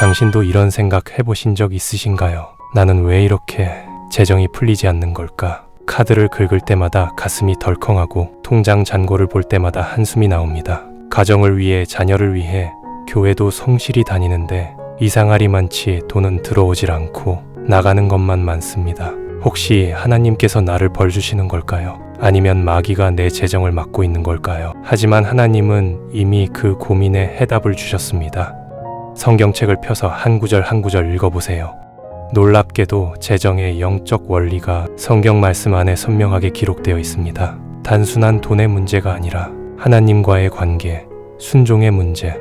당신도 이런 생각 해보신 적 있으신가요? 나는 왜 이렇게 재정이 풀리지 않는 걸까? 카드를 긁을 때마다 가슴이 덜컹하고 통장 잔고를 볼 때마다 한숨이 나옵니다. 가정을 위해, 자녀를 위해 교회도 성실히 다니는데 이상하리만치 돈은 들어오질 않고 나가는 것만 많습니다. 혹시 하나님께서 나를 벌 주시는 걸까요? 아니면 마귀가 내 재정을 막고 있는 걸까요? 하지만 하나님은 이미 그 고민에 해답을 주셨습니다. 성경책을 펴서 한 구절 한 구절 읽어보세요. 놀랍게도 재정의 영적 원리가 성경 말씀 안에 선명하게 기록되어 있습니다. 단순한 돈의 문제가 아니라 하나님과의 관계, 순종의 문제,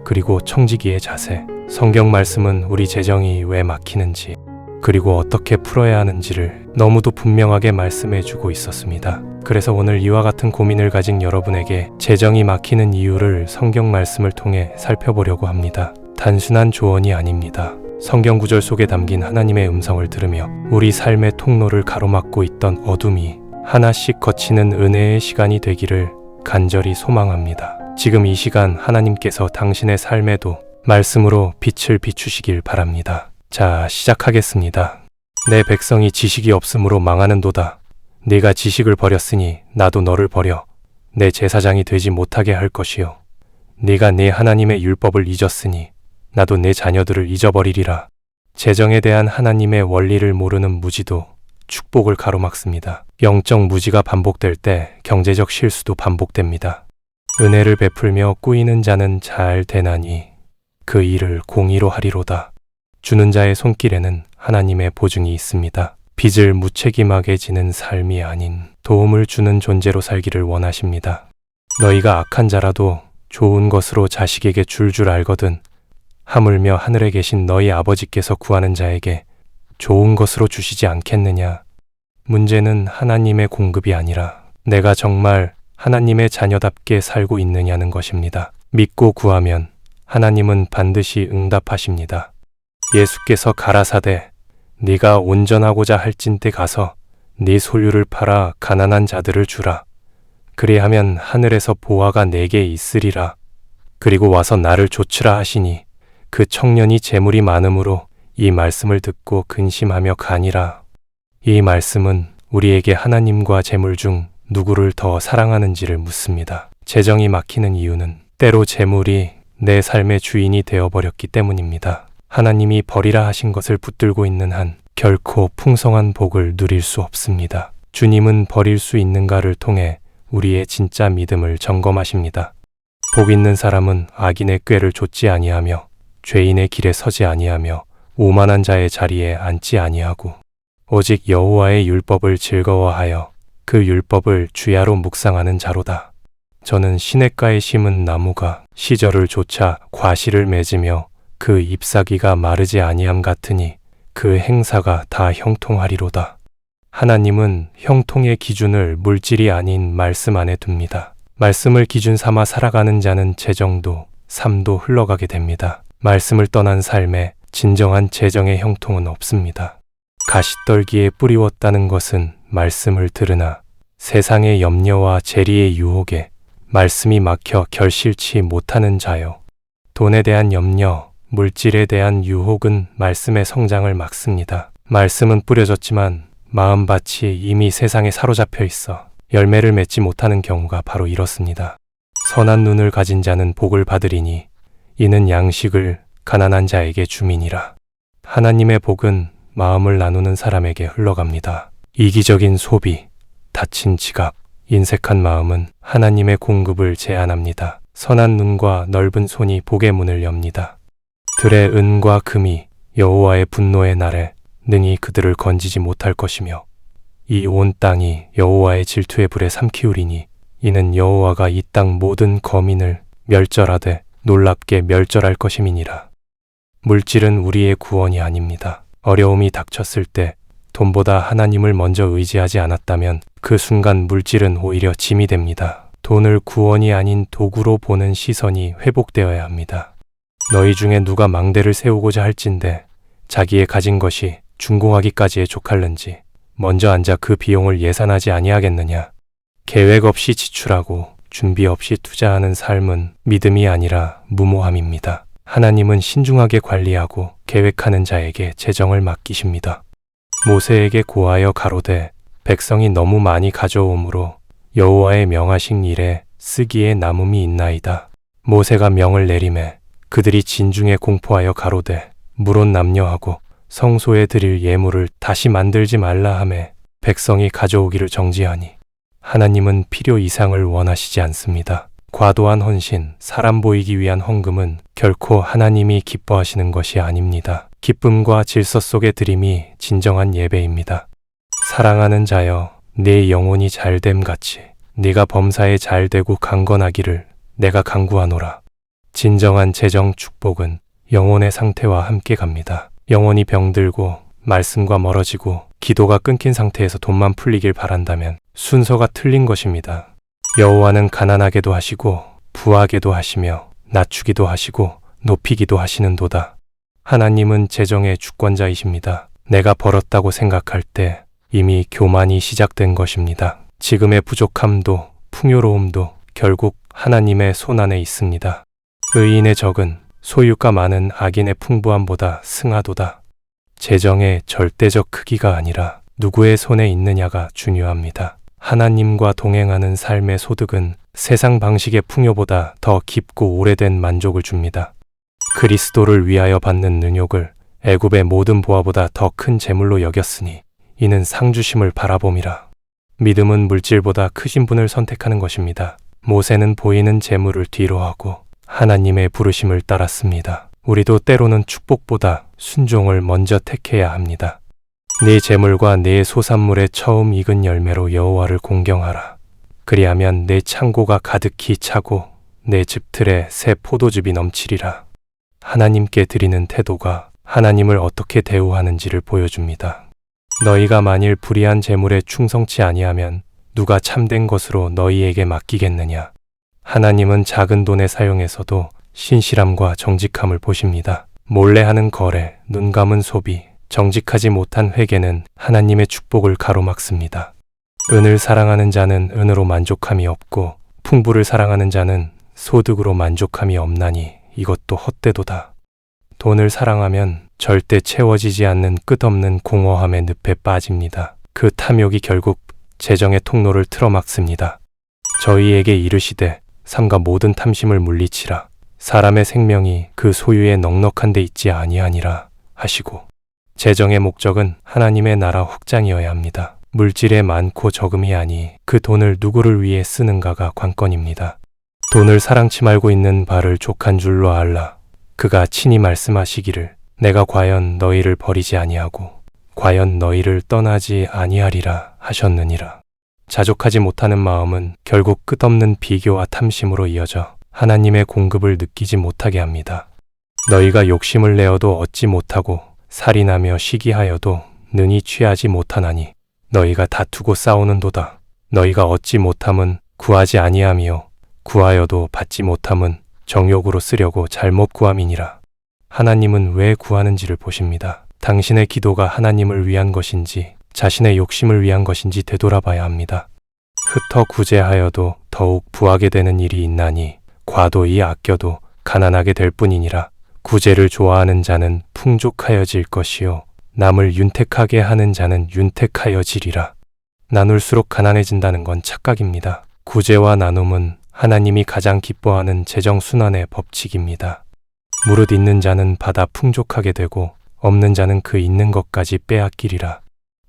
그리고 청지기의 자세. 성경 말씀은 우리 재정이 왜 막히는지, 그리고 어떻게 풀어야 하는지를 너무도 분명하게 말씀해주고 있었습니다. 그래서 오늘 이와 같은 고민을 가진 여러분에게 재정이 막히는 이유를 성경 말씀을 통해 살펴보려고 합니다. 단순한 조언이 아닙니다. 성경 구절 속에 담긴 하나님의 음성을 들으며 우리 삶의 통로를 가로막고 있던 어둠이 하나씩 거치는 은혜의 시간이 되기를 간절히 소망합니다. 지금 이 시간 하나님께서 당신의 삶에도 말씀으로 빛을 비추시길 바랍니다. 자, 시작하겠습니다. 내 백성이 지식이 없으므로 망하는도다. 네가 지식을 버렸으니 나도 너를 버려 내 제사장이 되지 못하게 할 것이요. 네가 네 하나님의 율법을 잊었으니 나도 내 자녀들을 잊어버리리라. 재정에 대한 하나님의 원리를 모르는 무지도 축복을 가로막습니다. 영적 무지가 반복될 때 경제적 실수도 반복됩니다. 은혜를 베풀며 꾸이는 자는 잘 되나니 그 일을 공의로 하리로다. 주는 자의 손길에는 하나님의 보증이 있습니다. 빚을 무책임하게 지는 삶이 아닌 도움을 주는 존재로 살기를 원하십니다. 너희가 악한 자라도 좋은 것으로 자식에게 줄 알거든 하물며 하늘에 계신 너희 아버지께서 구하는 자에게 좋은 것으로 주시지 않겠느냐. 문제는 하나님의 공급이 아니라 내가 정말 하나님의 자녀답게 살고 있느냐는 것입니다. 믿고 구하면 하나님은 반드시 응답하십니다. 예수께서 가라사대 네가 온전하고자 할진대 가서 네 소유를 팔아 가난한 자들을 주라. 그리하면 하늘에서 보화가 내게 있으리라. 그리고 와서 나를 좇으라 하시니 그 청년이 재물이 많음으로 이 말씀을 듣고 근심하며 가니라. 이 말씀은 우리에게 하나님과 재물 중 누구를 더 사랑하는지를 묻습니다. 재정이 막히는 이유는 때로 재물이 내 삶의 주인이 되어버렸기 때문입니다. 하나님이 버리라 하신 것을 붙들고 있는 한 결코 풍성한 복을 누릴 수 없습니다. 주님은 버릴 수 있는가를 통해 우리의 진짜 믿음을 점검하십니다. 복 있는 사람은 악인의 꾀를 좇지 아니하며 죄인의 길에 서지 아니하며 오만한 자의 자리에 앉지 아니하고 오직 여호와의 율법을 즐거워하여 그 율법을 주야로 묵상하는 자로다. 저는 시냇가에 심은 나무가 시절을 좇아 과실을 맺으며 그 잎사귀가 마르지 아니함 같으니 그 행사가 다 형통하리로다. 하나님은 형통의 기준을 물질이 아닌 말씀 안에 둡니다. 말씀을 기준 삼아 살아가는 자는 재정도 삶도 흘러가게 됩니다. 말씀을 떠난 삶에 진정한 재정의 형통은 없습니다. 가시떨기에 뿌리웠다는 것은 말씀을 들으나 세상의 염려와 재리의 유혹에 말씀이 막혀 결실치 못하는 자요. 돈에 대한 염려, 물질에 대한 유혹은 말씀의 성장을 막습니다. 말씀은 뿌려졌지만 마음밭이 이미 세상에 사로잡혀 있어 열매를 맺지 못하는 경우가 바로 이렇습니다. 선한 눈을 가진 자는 복을 받으리니 이는 양식을 가난한 자에게 주민이라. 하나님의 복은 마음을 나누는 사람에게 흘러갑니다. 이기적인 소비, 다친 지갑, 인색한 마음은 하나님의 공급을 제한합니다. 선한 눈과 넓은 손이 복의 문을 엽니다. 들의 은과 금이 여호와의 분노의 날에 능히 그들을 건지지 못할 것이며 이 온 땅이 여호와의 질투의 불에 삼키우리니 이는 여호와가 이 땅 모든 거민을 멸절하되 놀랍게 멸절할 것임이니라. 물질은 우리의 구원이 아닙니다. 어려움이 닥쳤을 때 돈보다 하나님을 먼저 의지하지 않았다면 그 순간 물질은 오히려 짐이 됩니다. 돈을 구원이 아닌 도구로 보는 시선이 회복되어야 합니다. 너희 중에 누가 망대를 세우고자 할진대 자기의 가진 것이 준공하기까지에 족할는지 먼저 앉아 그 비용을 예산하지 아니하겠느냐. 계획 없이 지출하고 준비 없이 투자하는 삶은 믿음이 아니라 무모함입니다. 하나님은 신중하게 관리하고 계획하는 자에게 재정을 맡기십니다. 모세에게 고하여 가로되 백성이 너무 많이 가져오므로 여호와의 명하신 일에 쓰기에 남음이 있나이다. 모세가 명을 내리매 그들이 진중에 공포하여 가로되 물론 남녀하고 성소에 드릴 예물을 다시 만들지 말라 하매 백성이 가져오기를 정지하니 하나님은 필요 이상을 원하시지 않습니다. 과도한 헌신, 사람 보이기 위한 헌금은 결코 하나님이 기뻐하시는 것이 아닙니다. 기쁨과 질서 속의 드림이 진정한 예배입니다. 사랑하는 자여, 네 영혼이 잘됨 같이 네가 범사에 잘되고 강건하기를 내가 간구하노라. 진정한 재정 축복은 영혼의 상태와 함께 갑니다. 영혼이 병들고 말씀과 멀어지고 기도가 끊긴 상태에서 돈만 풀리길 바란다면 순서가 틀린 것입니다. 여호와는 가난하게도 하시고 부하게도 하시며 낮추기도 하시고 높이기도 하시는도다. 하나님은 재정의 주권자이십니다. 내가 벌었다고 생각할 때 이미 교만이 시작된 것입니다. 지금의 부족함도 풍요로움도 결국 하나님의 손안에 있습니다. 의인의 적은 소유가 많은 악인의 풍부함보다 승하도다. 재정의 절대적 크기가 아니라 누구의 손에 있느냐가 중요합니다. 하나님과 동행하는 삶의 소득은 세상 방식의 풍요보다 더 깊고 오래된 만족을 줍니다. 그리스도를 위하여 받는 능욕을 애굽의 모든 보화보다 더 큰 재물로 여겼으니 이는 상주심을 바라봄이라. 믿음은 물질보다 크신 분을 선택하는 것입니다. 모세는 보이는 재물을 뒤로하고 하나님의 부르심을 따랐습니다. 우리도 때로는 축복보다 순종을 먼저 택해야 합니다. 네 재물과 네 소산물의 처음 익은 열매로 여호와를 공경하라. 그리하면 내 창고가 가득히 차고 내 집틀에 새 포도즙이 넘치리라. 하나님께 드리는 태도가 하나님을 어떻게 대우하는지를 보여줍니다. 너희가 만일 불의한 재물에 충성치 아니하면 누가 참된 것으로 너희에게 맡기겠느냐. 하나님은 작은 돈의 사용에서도 신실함과 정직함을 보십니다. 몰래 하는 거래, 눈 감은 소비, 정직하지 못한 회개는 하나님의 축복을 가로막습니다. 은을 사랑하는 자는 은으로 만족함이 없고 풍부를 사랑하는 자는 소득으로 만족함이 없나니 이것도 헛되도다. 돈을 사랑하면 절대 채워지지 않는 끝없는 공허함의 늪에 빠집니다. 그 탐욕이 결국 재정의 통로를 틀어막습니다. 저희에게 이르시되 삼가 모든 탐심을 물리치라. 사람의 생명이 그 소유에 넉넉한 데 있지 아니하니라 하시고, 재정의 목적은 하나님의 나라 확장이어야 합니다. 물질에 많고 적음이 아니 그 돈을 누구를 위해 쓰는가가 관건입니다. 돈을 사랑치 말고 있는 바를 족한 줄로 알라. 그가 친히 말씀하시기를 내가 과연 너희를 버리지 아니하고 과연 너희를 떠나지 아니하리라 하셨느니라. 자족하지 못하는 마음은 결국 끝없는 비교와 탐심으로 이어져 하나님의 공급을 느끼지 못하게 합니다. 너희가 욕심을 내어도 얻지 못하고 살인하며 시기하여도 능히 취하지 못하나니 너희가 다투고 싸우는도다. 너희가 얻지 못함은 구하지 아니하며 구하여도 받지 못함은 정욕으로 쓰려고 잘못 구함이니라. 하나님은 왜 구하는지를 보십니다. 당신의 기도가 하나님을 위한 것인지 자신의 욕심을 위한 것인지 되돌아봐야 합니다. 흩어 구제하여도 더욱 부하게 되는 일이 있나니 과도히 아껴도 가난하게 될 뿐이니라. 구제를 좋아하는 자는 풍족하여질 것이요 남을 윤택하게 하는 자는 윤택하여지리라. 나눌수록 가난해진다는 건 착각입니다. 구제와 나눔은 하나님이 가장 기뻐하는 재정순환의 법칙입니다. 무릇 있는 자는 받아 풍족하게 되고 없는 자는 그 있는 것까지 빼앗기리라.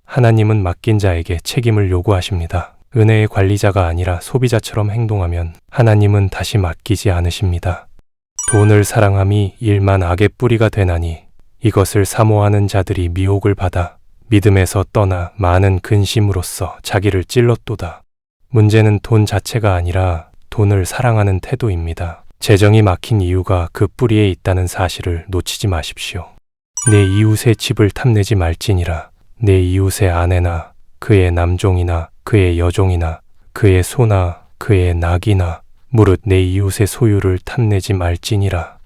하나님은 맡긴 자에게 책임을 요구하십니다. 은혜의 관리자가 아니라 소비자처럼 행동하면 하나님은 다시 맡기지 않으십니다. 돈을 사랑함이 일만 악의 뿌리가 되나니 이것을 사모하는 자들이 미혹을 받아 믿음에서 떠나 많은 근심으로써 자기를 찔렀도다. 문제는 돈 자체가 아니라 돈을 사랑하는 태도입니다. 재정이 막힌 이유가 그 뿌리에 있다는 사실을 놓치지 마십시오. 내 이웃의 집을 탐내지 말지니라. 내 이웃의 아내나 그의 남종이나 그의 여종이나 그의 소나 그의 낙이나 무릇 내 이웃의 소유를 탐내지 말지니라.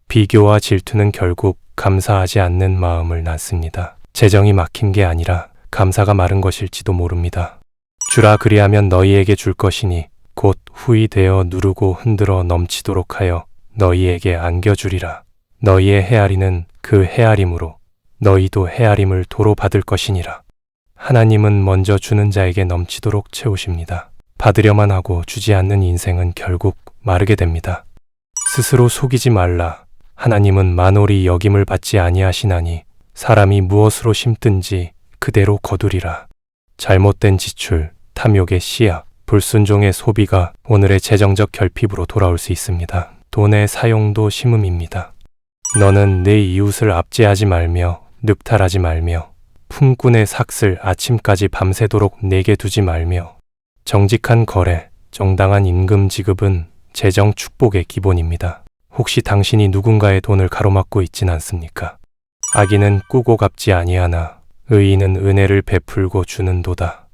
비교와 질투는 결국 감사하지 않는 마음을 낳습니다. 재정이 막힌 게 아니라 감사가 마른 것일지도 모릅니다. 주라 그리하면 너희에게 줄 것이니 곧 후히 되어 누르고 흔들어 넘치도록 하여 너희에게 안겨주리라. 너희의 헤아리는 그 헤아림으로 너희도 헤아림을 도로 받을 것이니라. 하나님은 먼저 주는 자에게 넘치도록 채우십니다. 받으려만 하고 주지 않는 인생은 결국 마르게 됩니다. 스스로 속이지 말라. 하나님은 만홀히 여김을 받지 아니하시나니 사람이 무엇으로 심든지 그대로 거두리라. 잘못된 지출, 탐욕의 씨앗, 불순종의 소비가 오늘의 재정적 결핍으로 돌아올 수 있습니다. 돈의 사용도 심음입니다. 너는 내 이웃을 압제하지 말며 늑탈하지 말며 품꾼의 삭슬 아침까지 밤새도록 내게 두지 말며 정직한 거래, 정당한 임금 지급은 재정 축복의 기본입니다. 혹시 당신이 누군가의 돈을 가로막고 있진 않습니까? 악인은 꾸고 갚지 아니하나 의인은 은혜를 베풀고 주는도다.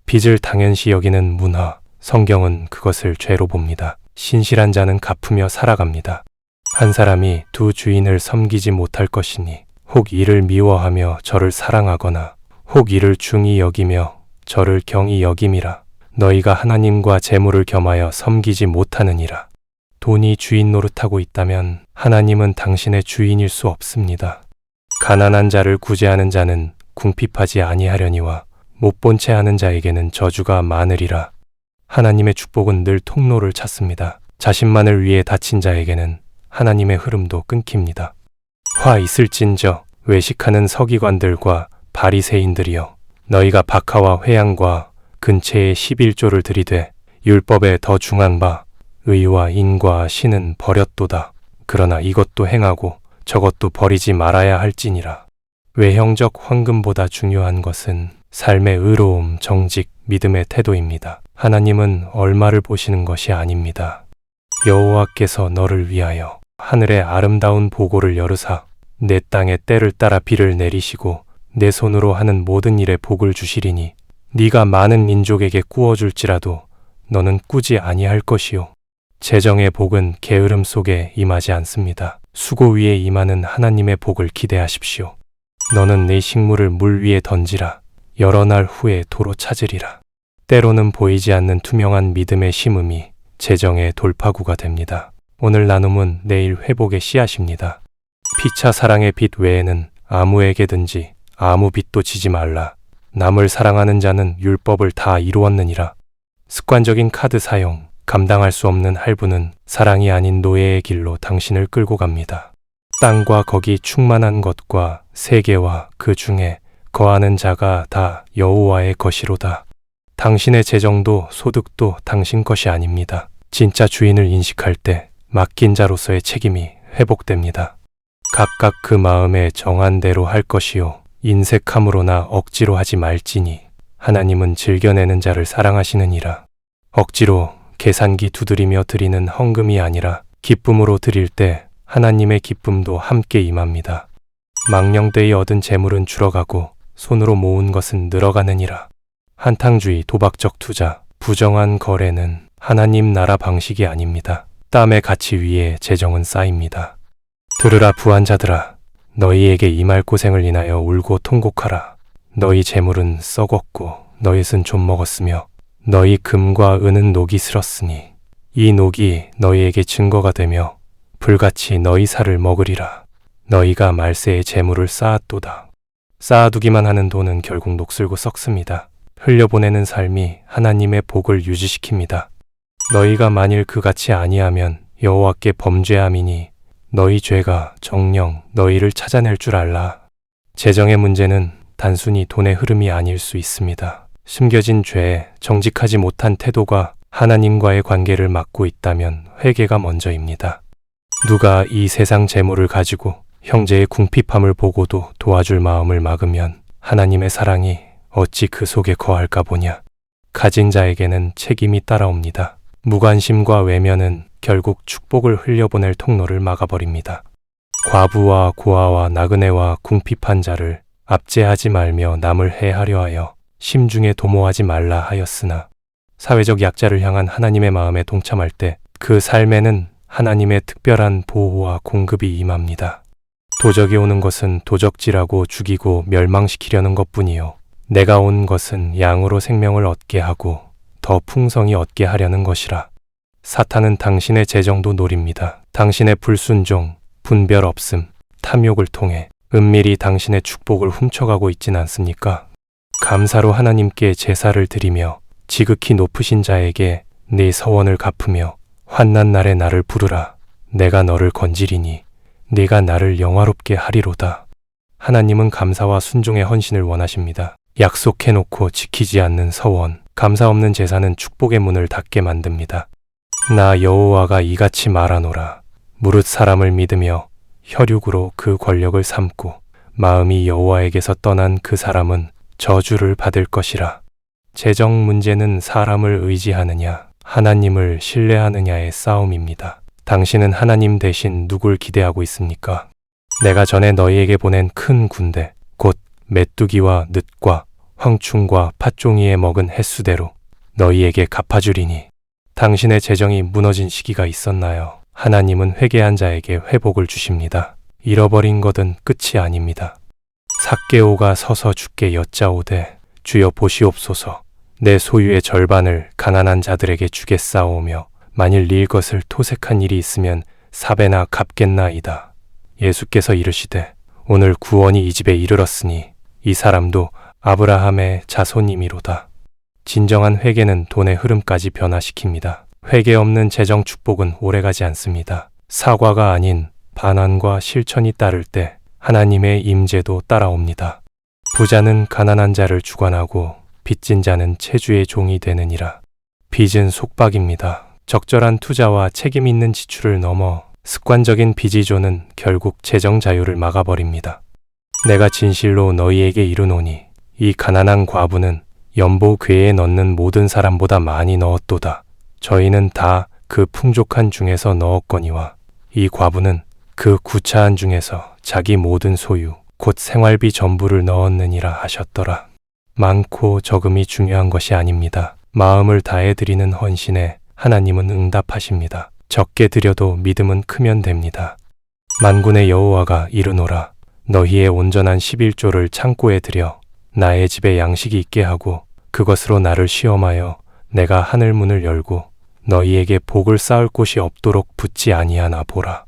빚을 당연시 여기는 문화, 성경은 그것을 죄로 봅니다. 신실한 자는 갚으며 살아갑니다. 한 사람이 두 주인을 섬기지 못할 것이니 혹 이를 미워하며 저를 사랑하거나 혹 이를 중히 여기며 저를 경히 여김이라. 너희가 하나님과 재물을 겸하여 섬기지 못하느니라. 돈이 주인 노릇하고 있다면 하나님은 당신의 주인일 수 없습니다. 가난한 자를 구제하는 자는 궁핍하지 아니하려니와 못 본 채 하는 자에게는 저주가 많으리라. 하나님의 축복은 늘 통로를 찾습니다. 자신만을 위해 다친 자에게는 하나님의 흐름도 끊깁니다. 화 있을진저 외식하는 서기관들과 바리새인들이여, 너희가 박하와 회양과 근체에 11조를 들이되 율법에 더 중한 바 의와 인과 신은 버렸도다. 그러나 이것도 행하고 저것도 버리지 말아야 할지니라. 외형적 황금보다 중요한 것은 삶의 의로움, 정직, 믿음의 태도입니다. 하나님은 얼마를 보시는 것이 아닙니다. 여호와께서 너를 위하여 하늘의 아름다운 보고를 열으사 내 땅에 때를 따라 비를 내리시고 내 손으로 하는 모든 일에 복을 주시리니 네가 많은 민족에게 꾸어줄지라도 너는 꾸지 아니할 것이요. 재정의 복은 게으름 속에 임하지 않습니다. 수고 위에 임하는 하나님의 복을 기대하십시오. 너는 내 식물을 물 위에 던지라. 여러 날 후에 도로 찾으리라. 때로는 보이지 않는 투명한 믿음의 심음이 재정의 돌파구가 됩니다. 오늘 나눔은 내일 회복의 씨앗입니다. 피차 사랑의 빚 외에는 아무에게든지 아무 빚도 지지 말라. 남을 사랑하는 자는 율법을 다 이루었느니라. 습관적인 카드 사용, 감당할 수 없는 할부는 사랑이 아닌 노예의 길로 당신을 끌고 갑니다. 땅과 거기 충만한 것과 세계와 그 중에 거하는 자가 다 여호와의 것이로다. 당신의 재정도 소득도 당신 것이 아닙니다. 진짜 주인을 인식할 때 맡긴 자로서의 책임이 회복됩니다. 각각 그 마음에 정한 대로 할 것이요 인색함으로나 억지로 하지 말지니 하나님은 즐겨내는 자를 사랑하시느니라. 억지로 계산기 두드리며 드리는 헌금이 아니라 기쁨으로 드릴 때 하나님의 기쁨도 함께 임합니다. 망령되이 얻은 재물은 줄어가고 손으로 모은 것은 늘어가느니라. 한탕주의, 도박적 투자, 부정한 거래는 하나님 나라 방식이 아닙니다. 땀의 가치 위에 재정은 쌓입니다. 들으라 부한자들아, 너희에게 임할 고생을 인하여 울고 통곡하라. 너희 재물은 썩었고 너희는 좀 먹었으며 너희 금과 은은 녹이 슬었으니 이 녹이 너희에게 증거가 되며 불같이 너희 살을 먹으리라. 너희가 말세의 재물을 쌓았도다. 쌓아두기만 하는 돈은 결국 녹슬고 썩습니다. 흘려보내는 삶이 하나님의 복을 유지시킵니다. 너희가 만일 그같이 아니하면 여호와께 범죄함이니 너희 죄가 정녕 너희를 찾아낼 줄 알라. 재정의 문제는 단순히 돈의 흐름이 아닐 수 있습니다. 숨겨진 죄, 정직하지 못한 태도가 하나님과의 관계를 막고 있다면 회개가 먼저입니다. 누가 이 세상 재물을 가지고 형제의 궁핍함을 보고도 도와줄 마음을 막으면 하나님의 사랑이 어찌 그 속에 거할까 보냐. 가진 자에게는 책임이 따라옵니다. 무관심과 외면은 결국 축복을 흘려보낼 통로를 막아버립니다. 과부와 고아와 나그네와 궁핍한 자를 압제하지 말며 남을 해하려 하여 심중에 도모하지 말라 하였으나 사회적 약자를 향한 하나님의 마음에 동참할 때 그 삶에는 하나님의 특별한 보호와 공급이 임합니다. 도적이 오는 것은 도적질하고 죽이고 멸망시키려는 것뿐이요 내가 온 것은 양으로 생명을 얻게 하고 더 풍성히 얻게 하려는 것이라. 사탄은 당신의 재정도 노립니다. 당신의 불순종, 분별 없음, 탐욕을 통해 은밀히 당신의 축복을 훔쳐가고 있진 않습니까? 감사로 하나님께 제사를 드리며 지극히 높으신 자에게 네 서원을 갚으며 환난 날에 나를 부르라. 내가 너를 건지리니 네가 나를 영화롭게 하리로다. 하나님은 감사와 순종의 헌신을 원하십니다. 약속해놓고 지키지 않는 서원, 감사 없는 제사는 축복의 문을 닫게 만듭니다. 나 여호와가 이같이 말하노라. 무릇 사람을 믿으며 혈육으로 그 권력을 삼고 마음이 여호와에게서 떠난 그 사람은 저주를 받을 것이라. 재정 문제는 사람을 의지하느냐, 하나님을 신뢰하느냐의 싸움입니다. 당신은 하나님 대신 누굴 기대하고 있습니까? 내가 전에 너희에게 보낸 큰 군대, 곧 메뚜기와 늑과 황충과 팥종이에 먹은 횟수대로 너희에게 갚아주리니. 당신의 재정이 무너진 시기가 있었나요? 하나님은 회개한 자에게 회복을 주십니다. 잃어버린 것은 끝이 아닙니다. 삭개오가 서서 주께 여짜오되 주여 보시옵소서. 내 소유의 절반을 가난한 자들에게 주겠사오며 만일 네 것을 토색한 일이 있으면 4배나 갚겠나이다. 예수께서 이르시되 오늘 구원이 이 집에 이르렀으니 이 사람도 아브라함의 자손이미로다. 진정한 회개는 돈의 흐름까지 변화시킵니다. 회개 없는 재정 축복은 오래가지 않습니다. 사과가 아닌 반환과 실천이 따를 때 하나님의 임재도 따라옵니다. 부자는 가난한 자를 주관하고 빚진 자는 체주의 종이 되느니라. 빚은 속박입니다. 적절한 투자와 책임 있는 지출을 넘어 습관적인 빚이조는 결국 재정 자유를 막아버립니다. 내가 진실로 너희에게 이르노니 이 가난한 과부는 연보 궤에 넣는 모든 사람보다 많이 넣었도다. 저희는 다 그 풍족한 중에서 넣었거니와 이 과부는 그 구차한 중에서 자기 모든 소유 곧 생활비 전부를 넣었느니라 하셨더라. 많고 적음이 중요한 것이 아닙니다. 마음을 다해 드리는 헌신에 하나님은 응답하십니다. 적게 드려도 믿음은 크면 됩니다. 만군의 여호와가 이르노라. 너희의 온전한 11조를 창고에 들여 나의 집에 양식이 있게 하고 그것으로 나를 시험하여 내가 하늘 문을 열고 너희에게 복을 쌓을 곳이 없도록 붙지 아니하나 보라.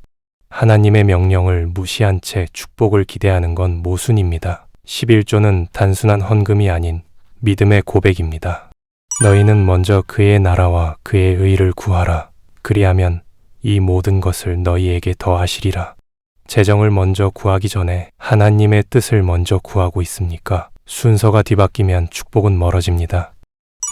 하나님의 명령을 무시한 채 축복을 기대하는 건 모순입니다. 11조는 단순한 헌금이 아닌 믿음의 고백입니다. 너희는 먼저 그의 나라와 그의 의를 구하라. 그리하면 이 모든 것을 너희에게 더하시리라. 재정을 먼저 구하기 전에 하나님의 뜻을 먼저 구하고 있습니까? 순서가 뒤바뀌면 축복은 멀어집니다.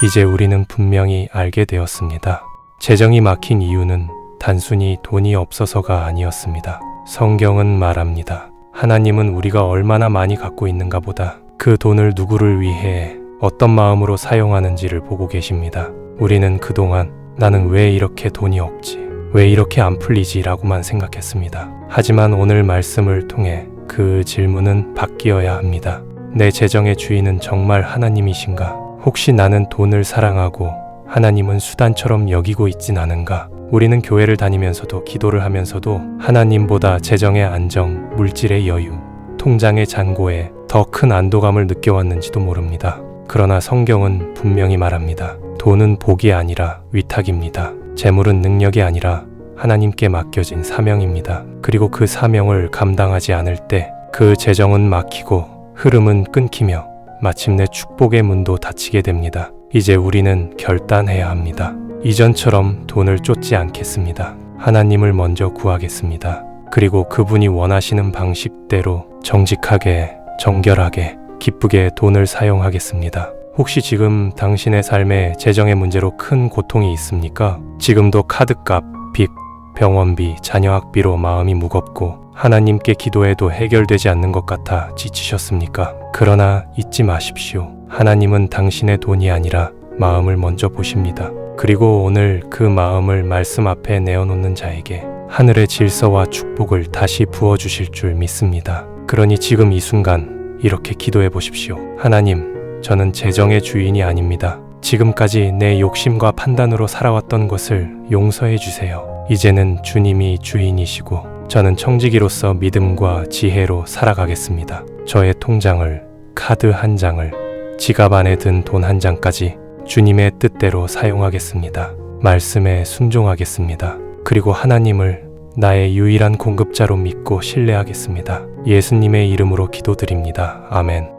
이제 우리는 분명히 알게 되었습니다. 재정이 막힌 이유는 단순히 돈이 없어서가 아니었습니다. 성경은 말합니다. 하나님은 우리가 얼마나 많이 갖고 있는가 보다 그 돈을 누구를 위해 어떤 마음으로 사용하는지를 보고 계십니다. 우리는 그동안 나는 왜 이렇게 돈이 없지? 왜 이렇게 안 풀리지? 라고만 생각했습니다. 하지만 오늘 말씀을 통해 그 질문은 바뀌어야 합니다. 내 재정의 주인은 정말 하나님이신가? 혹시 나는 돈을 사랑하고 하나님은 수단처럼 여기고 있진 않은가? 우리는 교회를 다니면서도 기도를 하면서도 하나님보다 재정의 안정, 물질의 여유, 통장의 잔고에 더 큰 안도감을 느껴왔는지도 모릅니다. 그러나 성경은 분명히 말합니다. 돈은 복이 아니라 위탁입니다. 재물은 능력이 아니라 하나님께 맡겨진 사명입니다. 그리고 그 사명을 감당하지 않을 때 그 재정은 막히고 흐름은 끊기며 마침내 축복의 문도 닫히게 됩니다. 이제 우리는 결단해야 합니다. 이전처럼 돈을 쫓지 않겠습니다. 하나님을 먼저 구하겠습니다. 그리고 그분이 원하시는 방식대로 정직하게, 정결하게, 기쁘게 돈을 사용하겠습니다. 혹시 지금 당신의 삶에 재정의 문제로 큰 고통이 있습니까? 지금도 카드값, 빚, 병원비, 자녀 학비로 마음이 무겁고 하나님께 기도해도 해결되지 않는 것 같아 지치셨습니까? 그러나 잊지 마십시오. 하나님은 당신의 돈이 아니라 마음을 먼저 보십니다. 그리고 오늘 그 마음을 말씀 앞에 내어놓는 자에게 하늘의 질서와 축복을 다시 부어주실 줄 믿습니다. 그러니 지금 이 순간 이렇게 기도해 보십시오. 하나님, 저는 재정의 주인이 아닙니다. 지금까지 내 욕심과 판단으로 살아왔던 것을 용서해 주세요. 이제는 주님이 주인이시고 저는 청지기로서 믿음과 지혜로 살아가겠습니다. 저의 통장을, 카드 한 장을, 지갑 안에 든 돈 한 장까지 주님의 뜻대로 사용하겠습니다. 말씀에 순종하겠습니다. 그리고 하나님을 나의 유일한 공급자로 믿고 신뢰하겠습니다. 예수님의 이름으로 기도드립니다. 아멘.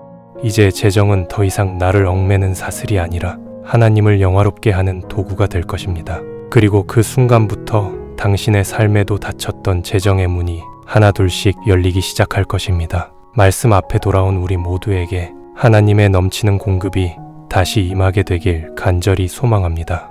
이제 재정은 더 이상 나를 얽매는 사슬이 아니라 하나님을 영화롭게 하는 도구가 될 것입니다. 그리고 그 순간부터 당신의 삶에도 닫혔던 재정의 문이 하나둘씩 열리기 시작할 것입니다. 말씀 앞에 돌아온 우리 모두에게 하나님의 넘치는 공급이 다시 임하게 되길 간절히 소망합니다.